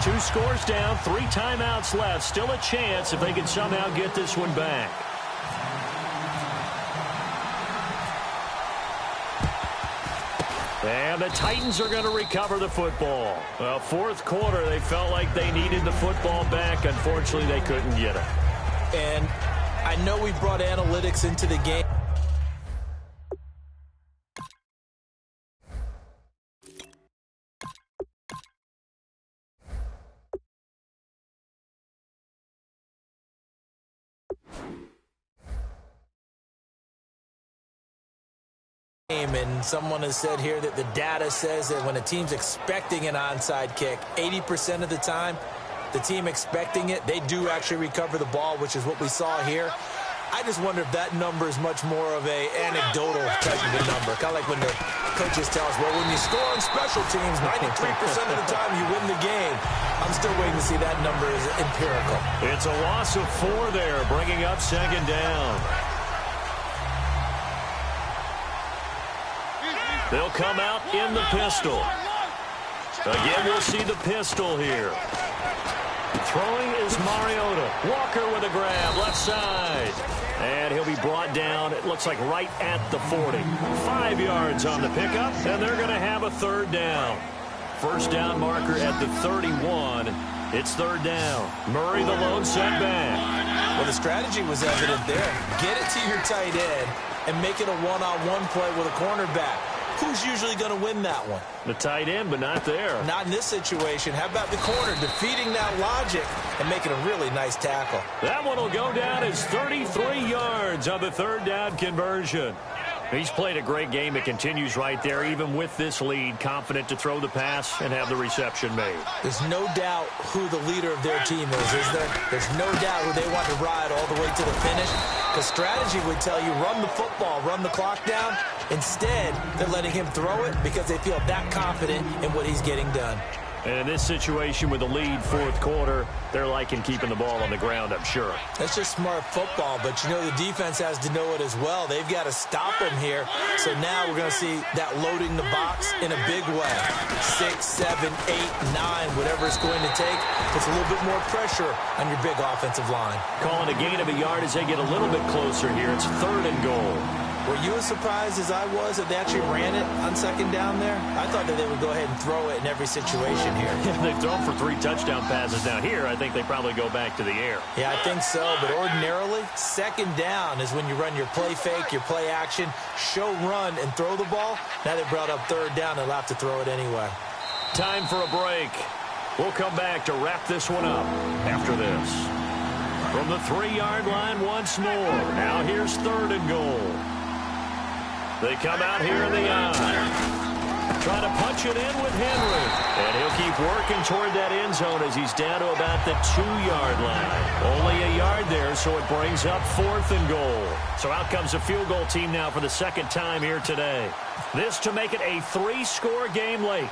Two scores down, 3 timeouts left. Still a chance if they can somehow get this one back. And the Titans are going to recover the football. Well, fourth quarter, they felt like they needed the football back. Unfortunately, they couldn't get it. And I know we brought analytics into the game. And someone has said here that the data says that when a team's expecting an onside kick, 80% of the time, the team expecting it, they do actually recover the ball, which is what we saw here. I just wonder if that number is much more of a anecdotal type of a number. Kind of like when the coaches tell us, well, when you score on special teams, 93% of the time you win the game. I'm still waiting to see that number is empirical. It's a loss of 4 there, bringing up second down. They'll come out in the pistol. Again, we'll see the pistol here. Throwing is Mariota. Walker with a grab, left side. And he'll be brought down, it looks like right at the 40. 5 yards on the pickup, and they're going to have a third down. First down marker at the 31. It's third down. Murray the lone setback. Well, the strategy was evident there. Get it to your tight end and make it a one-on-one play with a cornerback. Who's usually going to win that one? The tight end, but not there. Not in this situation. How about the corner defeating that logic and making a really nice tackle? That one will go down as 33 yards on the third down conversion. He's played a great game. It continues right there, even with this lead, confident to throw the pass and have the reception made. There's no doubt who the leader of their team is there? There's no doubt who they want to ride all the way to the finish. Because strategy would tell you, run the football, run the clock down. Instead, they're letting him throw it because they feel that confident in what he's getting done. And in this situation with the lead fourth quarter, they're liking keeping the ball on the ground, I'm sure. That's just smart football, but you know the defense has to know it as well. They've got to stop him here. So now we're going to see that loading the box in a big way. 6, 7, 8, 9, whatever it's going to take, puts a little bit more pressure on your big offensive line. Calling a gain of a yard as they get a little bit closer here. It's third and goal. Were you as surprised as I was that they actually ran it on second down there? I thought that they would go ahead and throw it in every situation here. Yeah, they've thrown for 3 touchdown passes down here. I think they probably go back to the air. Yeah, I think so. But ordinarily, second down is when you run your play fake, your play action, show run, and throw the ball. Now they brought up third down. They'll have to throw it anyway. Time for a break. We'll come back to wrap this one up after this. From the 3-yard line once more. Now here's 3rd and goal. They come out here in the eye. Trying to punch it in with Henry. And he'll keep working toward that end zone as he's down to about the 2-yard line. Only a yard there, so it brings up 4th and goal. So out comes a field goal team now for the 2nd time here today. This to make it a 3-score game late.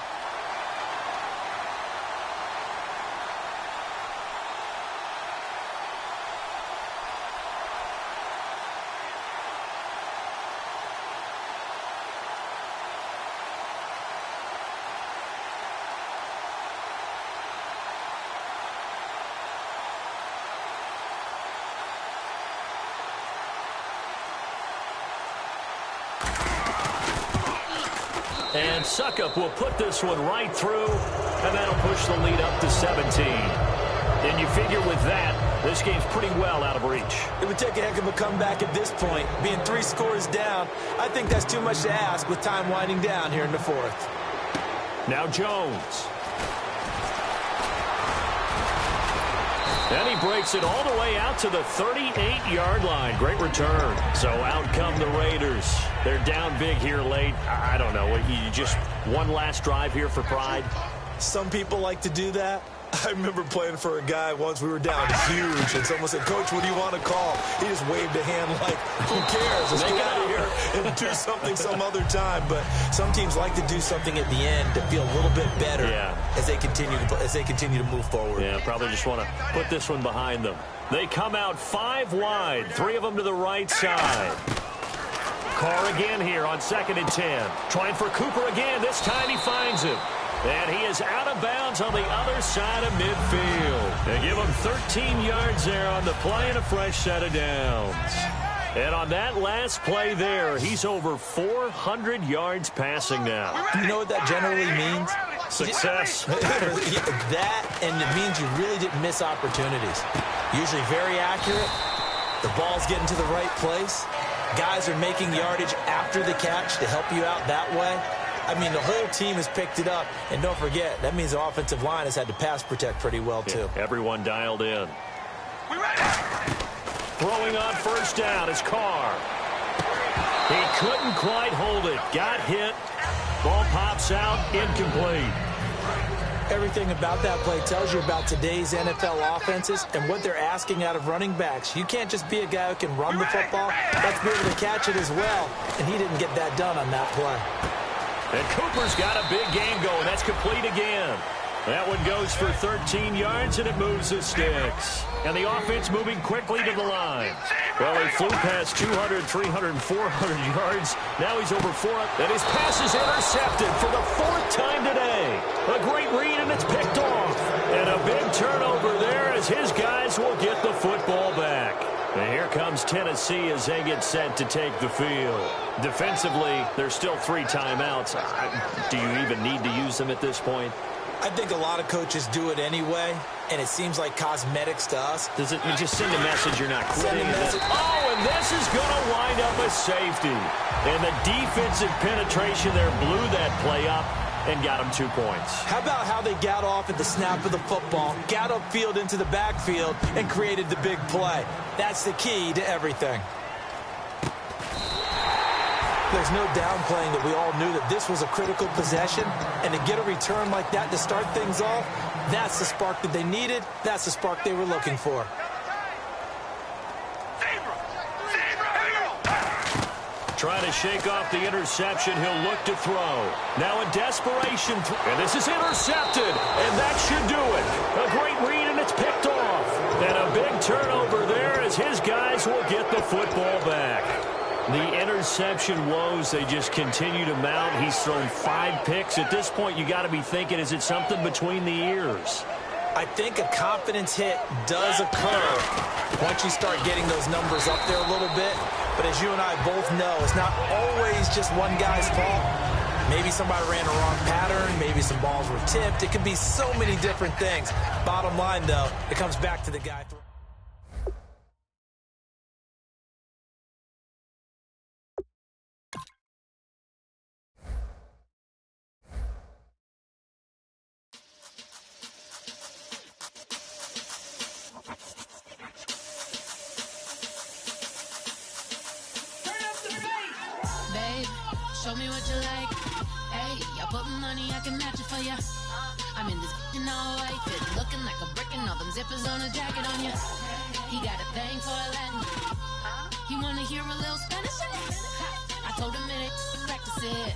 And Suckup will put this one right through, and that'll push the lead up to 17. And you figure with that, this game's pretty well out of reach. It would take a heck of a comeback at this point. Being 3 scores down, I think that's too much to ask with time winding down here in the 4th. Now Jones. And he breaks it all the way out to the 38-yard line. Great return. So out come the Raiders. They're down big here late. I don't know. You just one last drive here for pride? Some people like to do that. I remember playing for a guy once. We were down huge, and someone said, "Coach, what do you want to call?" He just waved a hand like, who cares? Let's get out of here and do something some other time. But some teams like to do something at the end to feel a little bit better as they continue to move forward. Yeah, probably just want to put this one behind them. They come out 5 wide, 3 of them to the right side. Carr again here on 2nd and 10. Trying for Cooper again. This time he finds him. And he is out of bounds on the other side of midfield. They give him 13 yards there on the play and a fresh set of downs. And on that last play there, he's over 400 yards passing now. You know what that generally means? Success. That, and it means you really didn't miss opportunities. Usually very accurate. The ball's getting to the right place. Guys are making yardage after the catch to help you out that way. I mean, the whole team has picked it up. And don't forget, that means the offensive line has had to pass protect pretty well, too. Everyone dialed in. Throwing on 1st down is Carr. He couldn't quite hold it. Got hit. Ball pops out. Incomplete. Everything about that play tells you about today's NFL offenses and what they're asking out of running backs. You can't just be a guy who can run the football. You have to be able to catch it as well. And he didn't get that done on that play. And Cooper's got a big game going. That's complete again. That one goes for 13 yards, and it moves the sticks. And the offense moving quickly to the line. Well, he flew past 200, 300, 400 yards. Now he's over 400. And his pass is intercepted for the 4th time today. A great read, and it's picked off. And a big turnover there as his guys will get the football back. And here comes Tennessee as they get set to take the field. Defensively, there's still 3 timeouts. Do you even need to use them at this point? I think a lot of coaches do it anyway, and it seems like cosmetics to us. Does it? You just send a message you're not quitting. Oh, and this is going to wind up a safety. And the defensive penetration there blew that play up and got him 2 points. How about how they got off at the snap of the football, got upfield into the backfield, and created the big play? That's the key to everything. There's no downplaying that we all knew that this was a critical possession, and to get a return like that to start things off, that's the spark that they needed. That's the spark they were looking for. Trying to shake off the interception. He'll look to throw. Now in desperation. And this is intercepted. And that should do it. A great read, and it's picked off. And a big turnover there as his guys will get the football back. The interception woes, they just continue to mount. He's thrown 5 picks. At this point, you got to be thinking, is it something between the ears? I think a confidence hit does occur once you start getting those numbers up there a little bit. But as you and I both know, it's not always just one guy's fault. Maybe somebody ran a wrong pattern. Maybe some balls were tipped. It could be so many different things. Bottom line, though, it comes back to the guy throwing. babe. Show me what you like. Hey, I put money, I can match it for ya. I'm in this in all white fit, looking like a brick and all them zippers on a jacket on ya. He got a thing for a Latin. He wanna hear a little Spanish in it. I told him it ain't practice it.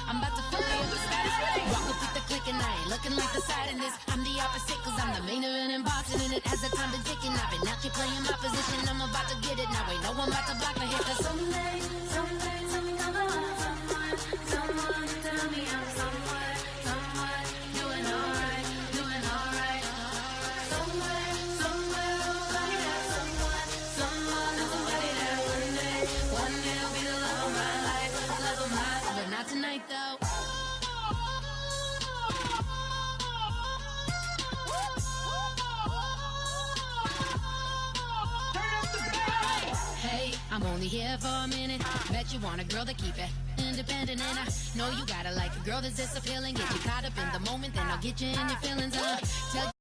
I'm about to fill you with the status. Walk up with the click and I ain't looking like the side in this. I'm the opposite cause I'm the main event in boxing. And it has the time been ticking. I've been out here playing my position. I'm about to get it now. Ain't no one about to block my hit. Cause someday, something come along. Someone tell me I'm somewhere, doing alright. Somewhere, somebody there, someone, somebody there. One day will be the love of my life, but not tonight though. Hey, I'm only here for a minute. Bet you want a girl to keep it independent, and I know you gotta like a girl that's this appealing. Get you caught up in the moment, then I'll get you in your feelings. Tell